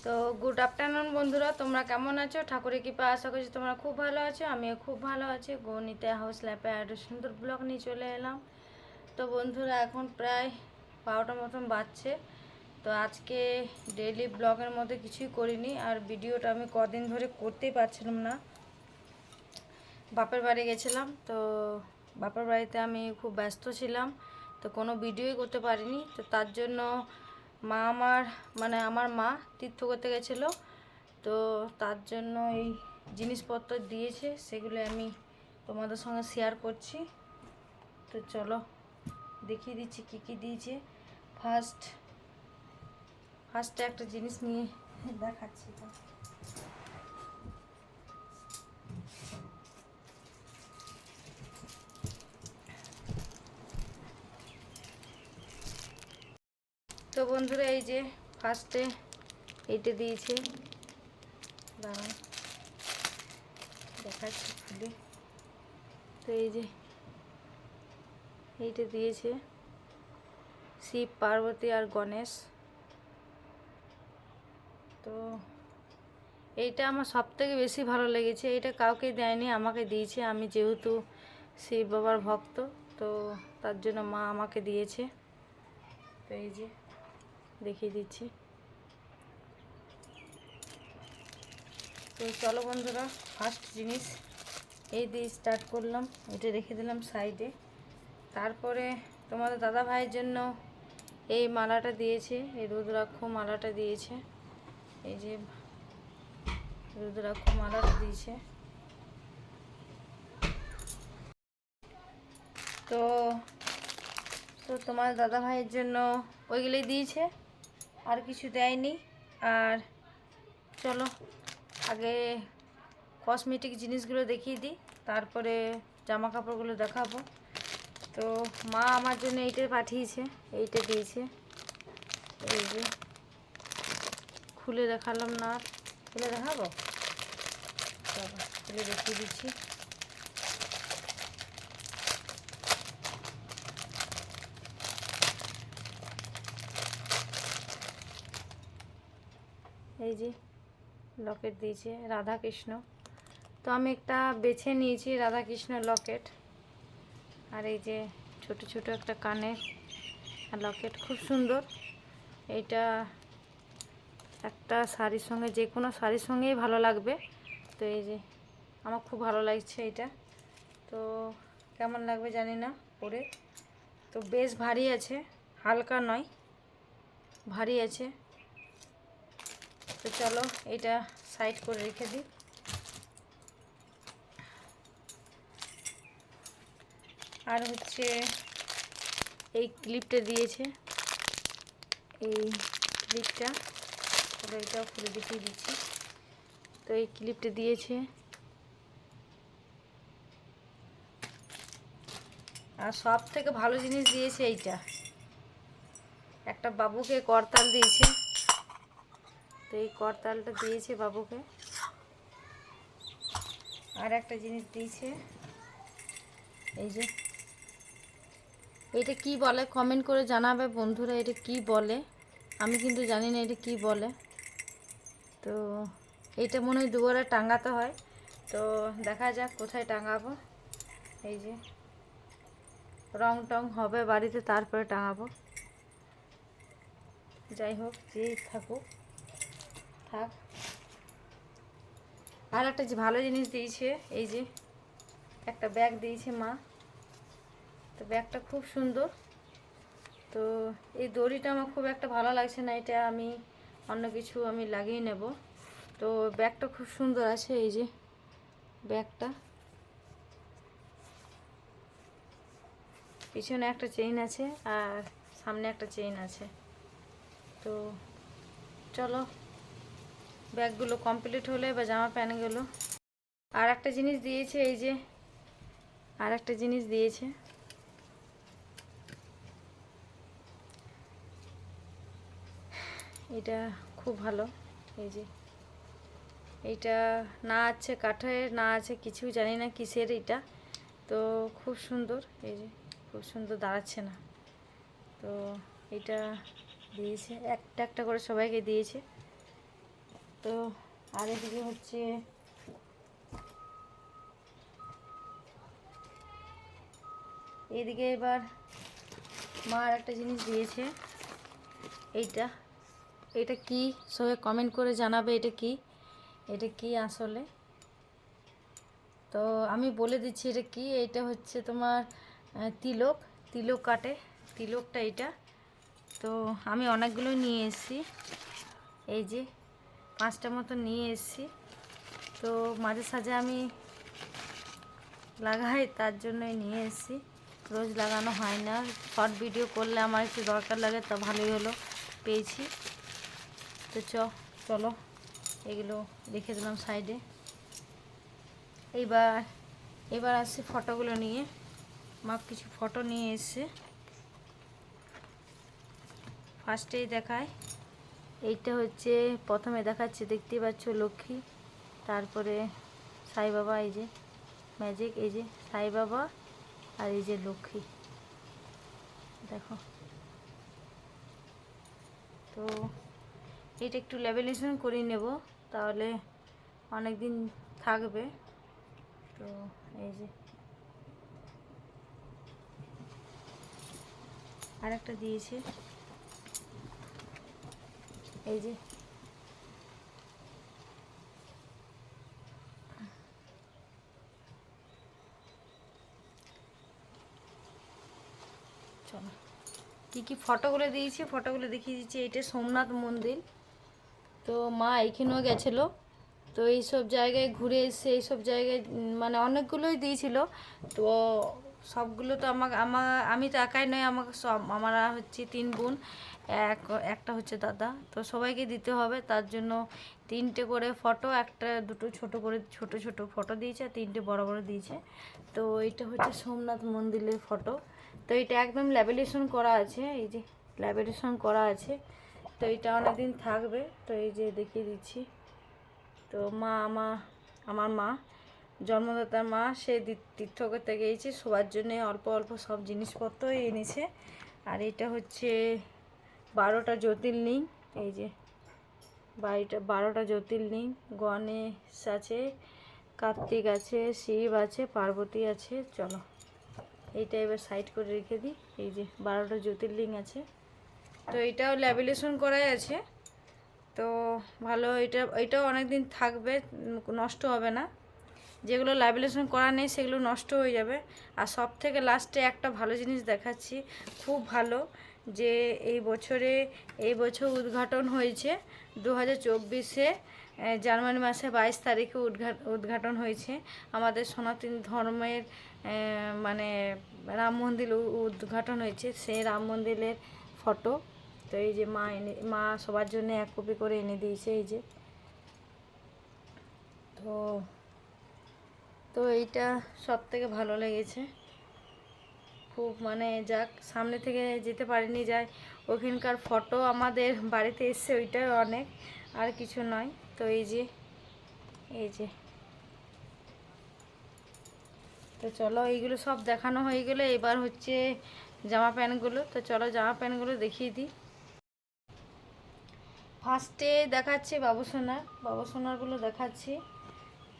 তো good afternoon বন্ধুরা, তোমরা কেমন আছো? ঠাকুরের কৃপায় আশা করছি তোমরা খুব ভালো আছো। আমিও খুব ভালো আছি। গণিতে হাউস ল্যাপে একটা সুন্দর ব্লগ নিয়ে চলে এলাম। তো বন্ধুরা এখন প্রায় 12টার মতন বাজছে। তো আজকে ডেইলি ব্লগের মধ্যে কিছুই করিনি, আর ভিডিওটা আমি কদিন ধরে করতেই পারছিলাম না। বাপের বাড়ি গেছিলাম, তো বাপের বাড়িতে আমি খুব ব্যস্ত ছিলাম, তো কোনো ভিডিওই করতে পারিনি। তো তার জন্য আমার মা তীর্থ করতে গেছিলো, তো তার জন্য এই জিনিসপত্র দিয়েছে, সেগুলো আমি তোমাদের সঙ্গে শেয়ার করছি। তো চলো দেখিয়ে দিচ্ছি কী কী দিয়েছে। ফার্স্টে একটা জিনিস নিয়ে দেখাচ্ছি। তো বন্ধুরা এই যে ফার্স্টে এইটা দিয়েছে, দাঁড়ান দেখাচ্ছি খুলে। তো এই যে এইটা দিয়েছে শিব, পার্বতী আর গণেশ। তো এইটা আমার সবথেকে বেশি ভালো লেগেছে। এটা কাউকে দেয়নি, আমাকে দিয়েছে। আমি যেহেতু শিব বাবার ভক্ত, তো তার জন্য মা আমাকে দিয়েছে। তো এই যে দেখিয়ে দিচ্ছি। তো চলো বন্ধুরা, ফার্স্ট জিনিস এই দিয়ে স্টার্ট করলাম। এটা রেখে দিলাম সাইডে। তারপরে তোমাদের দাদা ভাইয়ের জন্য এই মালাটা দিয়েছে, এই রুদ্রাক্ষ মালাটা দিয়েছে। এই যে রুদ্রাক্ষ মালাটা দিয়েছে। তো তো তোমার দাদা ভাইয়ের জন্য ওইগুলোই দিয়েছে, আর কিছু দেয়নি। আর চলো আগে কসমেটিক জিনিসগুলো দেখিয়ে দিই, তারপরে জামা কাপড়গুলো দেখাবো। তো মা আমার জন্য এইটা পাঠিয়েছে, এইটা দিয়েছে। এই যে খুলে দেখালাম না, খুলে দেখাবো, চলো খুলে দেখিয়ে দিচ্ছি। এই যে লকেট দিয়েছে রাধা কৃষ্ণ। তো আমি একটা বেছে নিয়েছি রাধা কৃষ্ণ লকেট। আর এই যে ছোট ছোট একটা কানের লকেট, খুব সুন্দর। এইটা একটা শাড়ির সঙ্গে, যে কোনো শাড়ির সঙ্গেই ভালো লাগবে। তো এই যে আমার খুব ভালো লাগছে এটা। তো কেমন লাগবে জানি না পরে। তো বেশ ভারী আছে, হালকা নয়, ভারী আছে। তো চলো এটা সাইড করে রেখে দিই। আর হচ্ছে এই ক্লিপটা দিয়েছে, এই ক্লিপটা, এটাও খুলে দেখিয়ে দিচ্ছি। তো এই ক্লিপটা দিয়েছে। আর সব থেকে ভালো জিনিস দিয়েছে এইটা, একটা বাবুকে করতাল দিয়েছে। তো এই করতালটা দিয়েছে বাবুকে। আর একটা জিনিস দিয়েছে, এই যে এটা কি বলে কমেন্ট করে জানাবে বন্ধুরা, এটা কি বলে, আমি কিন্তু জানি না এটা কি বলে। তো এইটা মনে হয় দুয়ারে টাঙাতে হয়, তো দেখা যাক কোথায় টাঙাবো। এই যে রং টং হবে বাড়িতে, তারপরে টাঙাবো। যাই হোক, যেই থাকুক থাক। আর একটা যে ভালো জিনিস দিয়েছে, এই যে একটা ব্যাগ দিয়েছে মা। তো ব্যাগটা খুব সুন্দর। তো এই দড়িটা আমার খুব একটা ভালো লাগছে না, এটা আমি অন্য কিছু আমি লাগিয়ে নেব। তো ব্যাগটা খুব সুন্দর আছে। এই যে ব্যাগটা, পিছনে একটা চেইন আছে আর সামনে একটা চেইন আছে। তো চলো ব্যাগগুলো কমপ্লিট হলে বা জামা প্যান্টগুলো। আর একটা জিনিস দিয়েছে, এই যে আর একটা জিনিস দিয়েছে, এটা খুব ভালো। এই যে এইটা না আছে কাঠের, না আছে কিছু, জানি না কিসের এটা। তো খুব সুন্দর, এই যে খুব সুন্দর, দাঁড়াচ্ছে না। তো এটা দিয়েছে, একটা একটা করে সবাইকে দিয়েছে। তো আর এদিকে হচ্ছে এদিকে এবার মা আর একটা জিনিস দিয়েছে, এটা কি সবাই কমেন্ট করে জানাবে এটা কি আসলে। তো আমি বলে দিচ্ছি এটা কি। এটা হচ্ছে তোমার তিলক কাটে, তিলকটা এটা। তো আমি অনেকগুলো নিয়ে এসেছি, এই যে 5টা মতো নিয়ে এসেছি। তো মাঝে সাঝে আমি লাগাই, তার জন্যই নিয়ে এসেছি, রোজ লাগানো হয় না। শর্ট ভিডিও করলে আমার একটু দরকার লাগে, তা ভালোই হলো পেয়েছি। তো চলো এগুলো রেখে দিলাম সাইডে। এবার আসছি ফটোগুলো নিয়ে। মা কিছু ফটো নিয়ে এসছে। ফার্স্টেই দেখায়, এইটা হচ্ছে প্রথমে দেখাচ্ছে, দেখতেই পাচ্ছ লক্ষ্মী, তারপরে সাই বাবা, এই যে ম্যাজিক, এই যে সাই বাবা, আর এই যে লক্ষ্মী, দেখো। তো এটা একটু ল্যামিনেশন করে নেব, তাহলে অনেক দিন থাকবে। তো এই যে আরেকটা দিয়েছে, এই যে চলো কী ফটোগুলো দিয়েছি, ফটোগুলো দেখিয়ে দিচ্ছি। এইটা সোমনাথ মন্দির। তো মা এইখানেও গেছিলো, তো এইসব জায়গায় ঘুরে এসে এইসব জায়গায় মানে অনেকগুলোই দিয়েছিল। তো সবগুলো তো আমি তো একাই নয়, আমাকে সব, আমরা হচ্ছে 3 বোন, একটা হচ্ছে দাদা, তো সবাইকে দিতে হবে। তার জন্য 3টে করে ফটো, একটা দুটো ছোট করে ছোট ছোট ফটো দিয়েছে, আর 3টে বড় বড় দিয়েছে। তো এটা হচ্ছে সোমনাথ মন্দিরের ফটো। তো এটা একদম ল্যামিনেশন করা আছে, এই যে ল্যামিনেশন করা আছে। তো এটা অনেকদিন থাকবে। তো এই যে দেখিয়ে দিচ্ছি। তো আমার মা, জন্মদাতার মা, সে তীর্থ করতে গিয়েছে, সবার জন্য অল্প অল্প সব জিনিসপত্রই এনেছে। আর এটা হচ্ছে 12টা জ্যোতির্লিঙ্গ, এই যে 12টা জ্যোতির্লিঙ্গ, গণেশ আছে, কার্তিক আছে, শিব আছে, পার্বতী আছে। চলো এইটা এবার সাইড করে রেখে দিই। এই যে 12টা জ্যোতির্লিঙ্গ আছে। তো এটাও ল্যামিনেশন করাই আছে। তো ভালো, এটাও অনেক দিন থাকবে, নষ্ট হবে না। যেগুলো ল্যামিনেশন করা নেই সেগুলো নষ্ট হয়ে যাবে। আর সব থেকে লাস্টে একটা ভালো জিনিস দেখাচ্ছি, খুব ভালো, যে এই বছর উদ্ঘাটন হয়েছে 2024-এ, জানুয়ারি মাসে 22 তারিখে উদ্ঘাটন হয়েছে আমাদের সনাতন ধর্মের, মানে রাম মন্দির উদ্ঘাটন হয়েছে। সেই রাম মন্দিরের ফটো। তো এই যে মা সবার জন্য 1 কপি করে এনে দিয়েছে, এই যে। তো এইটা সব থেকে ভালো লেগেছে খুব, মানে যাক, সামনে থেকে যেতে পারিনি, যাই ওখানকার ফটো আমাদের বাড়িতে এসছে, ওইটাই অনেক, আর কিছু নয়। তো এই যে তো চলো এইগুলো সব দেখানো হয়ে গেলে এবার হচ্ছে জামা প্যান্টগুলো। তো চলো জামা প্যান্টগুলো দেখিয়ে দিই। ফার্স্টে দেখাচ্ছি বাবুসোনারগুলো দেখাচ্ছি।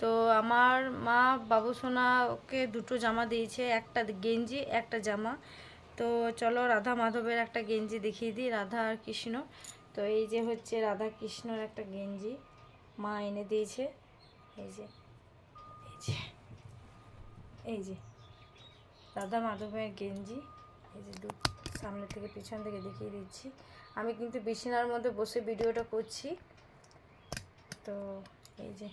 তো আমার মা বাবুসোনাকে 2টো জামা দিয়েছে, একটা গেঞ্জি একটা জামা। তো চলো রাধা মাধবের একটা গেঞ্জি দেখিয়ে দিই, রাধা আর কৃষ্ণ। তো এই যে হচ্ছে রাধা কৃষ্ণর একটা গেঞ্জি মা এনে দিয়েছে, এই যে এই যে রাধা মাধবের গেঞ্জি, এই যে সামনে থেকে পিছন থেকে দেখিয়ে দিচ্ছি। আমি কিন্তু বিছানার মধ্যে বসে ভিডিওটা করছি। তো এই যে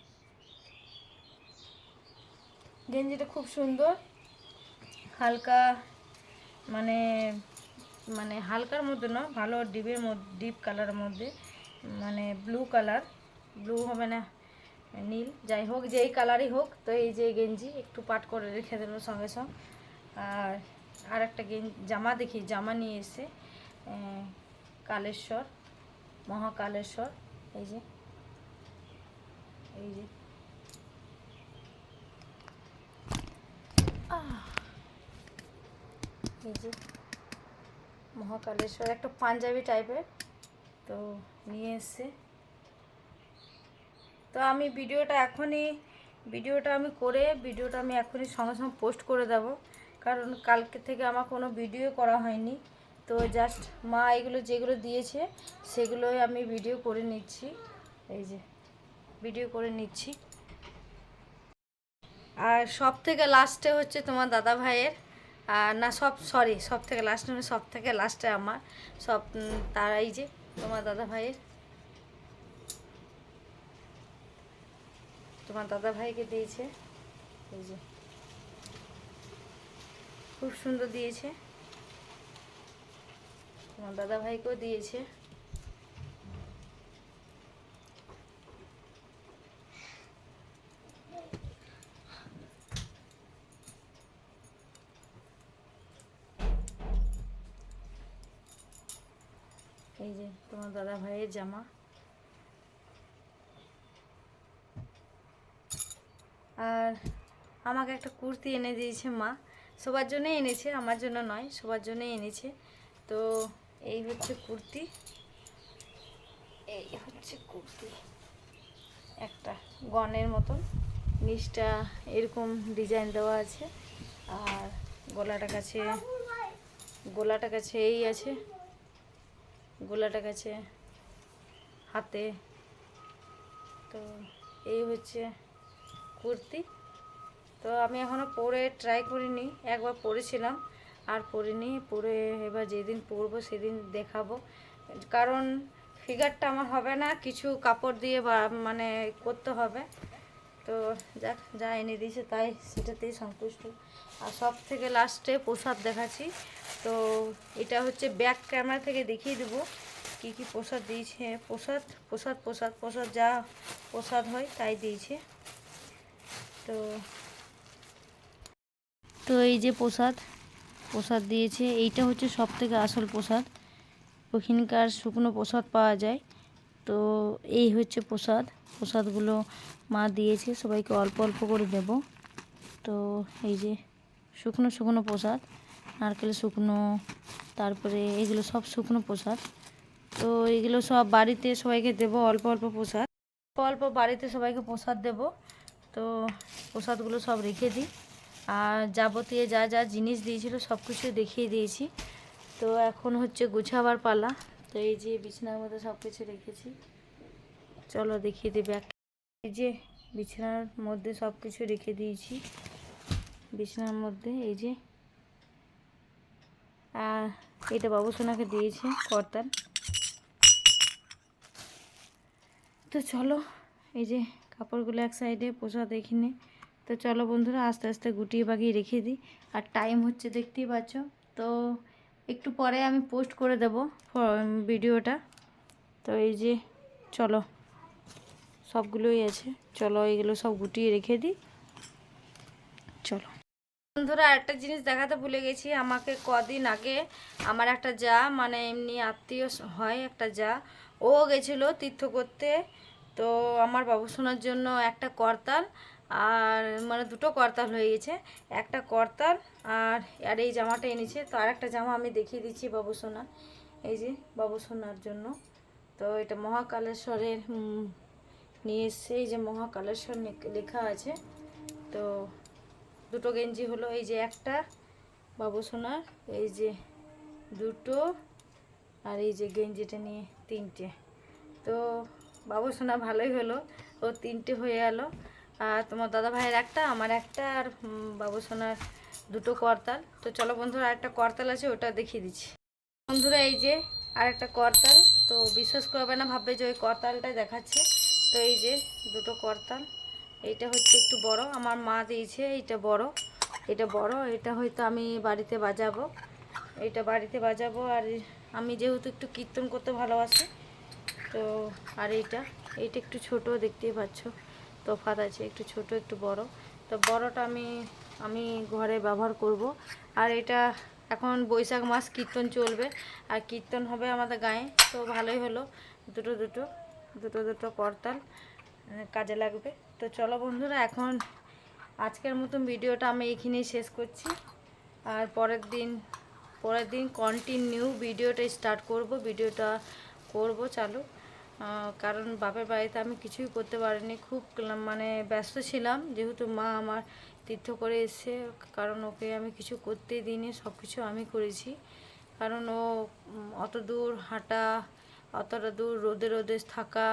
গেঞ্জিটা খুব সুন্দর, হালকা, মানে মানে হালকার মধ্যে না, ভালো ডিপ কালারের মধ্যে, মানে ব্লু হবে না, নীল, যাই হোক যেই কালারই হোক। তো এই যে গেঞ্জি একটু পাট করে রেখে দিল সঙ্গে সঙ্গে। আর একটা জামা দেখি, জামা নিয়ে এসে কালেশ্বর, মহাকালেশ্বর, এই যে এই যে এই যে মহাকালেশ্বর, একটা পাঞ্জাবি টাইপের। তো নিয়ে এসছে, তো আমি ভিডিওটা আমি করে আমি এখনই সঙ্গে সঙ্গে পোস্ট করে দেব, কারণ কালকে থেকে আমার কোনো ভিডিও করা হয়নি। তো জাস্ট মা এগুলো যেগুলো দিয়েছে সেগুলোই আমি ভিডিও করে নিচ্ছি, এই যে ভিডিও করে নিচ্ছি। আর সব থেকে লাস্টে হচ্ছে তোমার দাদা ভাইয়ের, না সব থেকে লাস্টে মানে সব থেকে লাস্টে আমার সব তারাই যে তোমার দাদা ভাইকে দিয়েছে, এই যে খুব সুন্দর দিয়েছে, তোমার দাদা ভাইকেও দিয়েছে। এই যে তোমার দাদা ভাইয়ের জামা। আর আমাকে একটা কুর্তি এনে দিয়েছে মা, সবার জন্যই এনেছে, আমার জন্য নয়, সবার জন্যই এনেছে। তো এই হচ্ছে কুর্তি, একটা গনের মতন, নিচটা এরকম ডিজাইন দেওয়া আছে, আর গোলাটা কাছে এই আছে, গোলাটা কাছে হাতে। তো এই হচ্ছে কুর্তি। তো আমি এখনও পরে ট্রাই করিনি, একবার পরেছিলাম আর পরিনি, পরে এবার যেদিন পরবো সেদিন দেখাবো, কারণ ফিগারটা আমার হবে না, কিছু কাপড় দিয়ে মানে করতে হবে। তো যাক, যা এনে দিয়েছে তাই সেটাতেই সন্তুষ্ট। আর সব থেকে লাস্টে প্রসাদ দেখাচ্ছি। তো এটা হচ্ছে ব্যাক ক্যামেরা থেকে দেখিয়ে দেবো কি কি প্রসাদ দিয়েছে। প্রসাদ যা প্রসাদ হয় তাই দিয়েছে। তো তো এই যে প্রসাদ দিয়েছে, এইটা হচ্ছে সব থেকে আসল প্রসাদ, ওখানকার শুকনো প্রসাদ পাওয়া যায়। তো এই হচ্ছে প্রসাদগুলো মা দিয়েছে, সবাইকে অল্প অল্প করে দেব। তো এই যে শুকনো প্রসাদ, নারকেল শুকনো, তারপরে এগুলো সব শুকনো প্রসাদ। তো এগুলো সব বাড়িতে সবাইকে দেব, অল্প অল্প প্রসাদ, অল্প বাড়িতে সবাইকে প্রসাদ দেব। তো প্রসাদগুলো সব রেখে দিই, আর যাবতীয় যা যা জিনিস দিয়েছিল সব কিছু দেখিয়ে দিয়েছি। তো এখন হচ্ছে গুছাবার পালা। তো এই যে বিছানার মধ্যে সব কিছু রেখেছি, চলো দেখিয়ে দিই ব্যাগ। এই যে বিছানার মধ্যে সব কিছু রেখে দিয়েছি, বিছানার মধ্যে এই যে। আর এটা বাবুসোনাকে দিয়েছে কর্তার। তো চলো, এই যে কাপড়গুলো এক সাইডে, প্রসাদ এখানে। তো চলো বন্ধুরা, আস্তে আস্তে গুটিয়ে বাগিয়ে রেখে দিই। আর টাইম হচ্ছে দেখতেই পাচ্ছ। তো একটু পরে আমি পোস্ট করে দেব ভিডিওটা। তো এই যে চলো, সবগুলোই আছে, চলো এগুলো সব গুটিয়ে রেখে দিই। চলো বন্ধুরা, আরেকটা জিনিস দেখাতে ভুলে গেছি। আমাকে কদিন আগে আমার একটা যা, মানে এমনি আত্মীয় হয় একটা যা, ও গেছিলো তীর্থ করতে। তো আমার বাবুসোনার জন্য একটা করতাল, আর মানে দুটো করতাল হয়ে গেছে, একটা করতাল আর আর এই জামাটা এনেছে। তো আর একটা জামা আমি দেখিয়ে দিচ্ছি বাবুসোনা, এই যে বাবুসোনার জন্য। তো এটা মহাকালেশ্বরের নিয়ে এসছে, এই যে মহাকালেশ্বর লেখা আছে। তো দুটো গেঞ্জি হলো, এই যে একটা বাবুসোনার, এই যে দুটো, আর এই যে গেঞ্জিটা নিয়ে তিনটে। তো বাবুসোনা ভালোই হলো, ও তিনটে হয়ে গেল। আর তোমার দাদা ভাইয়ের একটা, আমার একটা, আর বাবুসোনার দুটো করতাল। তো চলো বন্ধুরা, আরেকটা করতাল আছে, ওটা দেখিয়ে দিচ্ছি বন্ধুরা। এই যে আরেকটা করতাল, তো বিশ্বাস করবে না, ভাববে যে ওই করতালটাই দেখাচ্ছে। তো এই যে দুটো করতাল, এইটা হচ্ছে একটু বড়, আমার মা দিয়েছে, এটা বড়, এটা হয়তো আমি বাড়িতে বাজাবো, এটা বাড়িতে বাজাবো। আর আমি যেহেতু একটু কীর্তন করতে ভালোবাসি, তো আর এইটা একটু ছোট, দেখতেই পাচ্ছ তফাৎ আছে, একটু ছোট একটু বড়। তো বড়টা আমি ঘরে ব্যবহার করব। আর এটা এখন বৈশাখ মাস কীর্তন চলবে, আর কীর্তন হবে আমাদের গায়ে। তো ভালোই হলো, দুটো করতাল কাজে লাগবে। তো চলো বন্ধুরা, এখন আজকের মতন ভিডিওটা আমি এখানেই শেষ করছি। আর পরের দিন কন্টিনিউ ভিডিওটা স্টার্ট করব, ভিডিওটা করব চালু। কারণ বাপের বাড়িতে আমি কিছুই করতে পারিনি, খুব মানে ব্যস্ত ছিলাম, যেহেতু মা আমার তীর্থ করে এসছে, কারণ ওকে আমি কিছু করতেই দিইনি, সব কিছু আমি করেছি। কারণ ও অত দূর হাঁটা, অতটা দূর রোদে রোদে থাকা,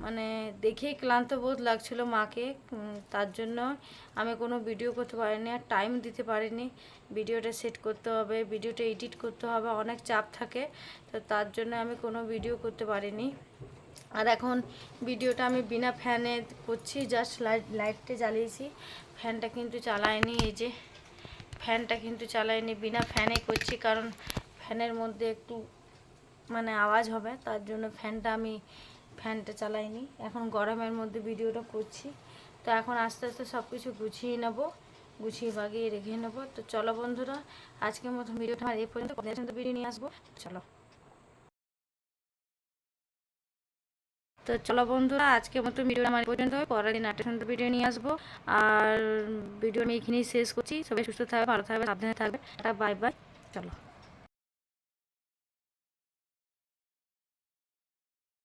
মানে দেখেই ক্লান্ত বোধ লাগছিল মাকে। তার জন্য আমি কোনো ভিডিও করতে পারিনি, আর টাইম দিতে পারিনি। ভিডিওটা সেট করতে হবে, ভিডিওটা এডিট করতে হবে, অনেক চাপ থাকে, তো তার জন্য আমি কোনো ভিডিও করতে পারিনি। আর এখন ভিডিওটা আমি বিনা ফ্যানে করছি, জাস্ট লাইটটা জ্বালিয়েছি, ফ্যানটা কিন্তু চালাইনি। এই যে ফ্যানটা কিন্তু চালাইনি, বিনা ফ্যানে করছি, কারণ ফ্যানের মধ্যে একটু মানে আওয়াজ হবে, তার জন্য ফ্যানটা চালাইনি। এখন গরমের মধ্যে ভিডিওটা করছি, তো এখন আস্তে আস্তে সব কিছু গুছিয়ে নেব, গুছিয়ে বাগিয়ে রেখে নেবো। তো চলো বন্ধুরা, আজকের মতো ভিডিওটা আমার এই পর্যন্ত, ভিডিও নিয়ে আসবো। চলো, তো চলো বন্ধুরা, আজকের মতো ভিডিও আমার পর্যন্ত, পরের দিন একটা সুন্দর ভিডিও নিয়ে আসবো। আর ভিডিও আমি এখানেই শেষ করছি। সবাই সুস্থ থাকবে, ভালো থাকবে, সাবধানে থাকবে। Bye bye. চলো।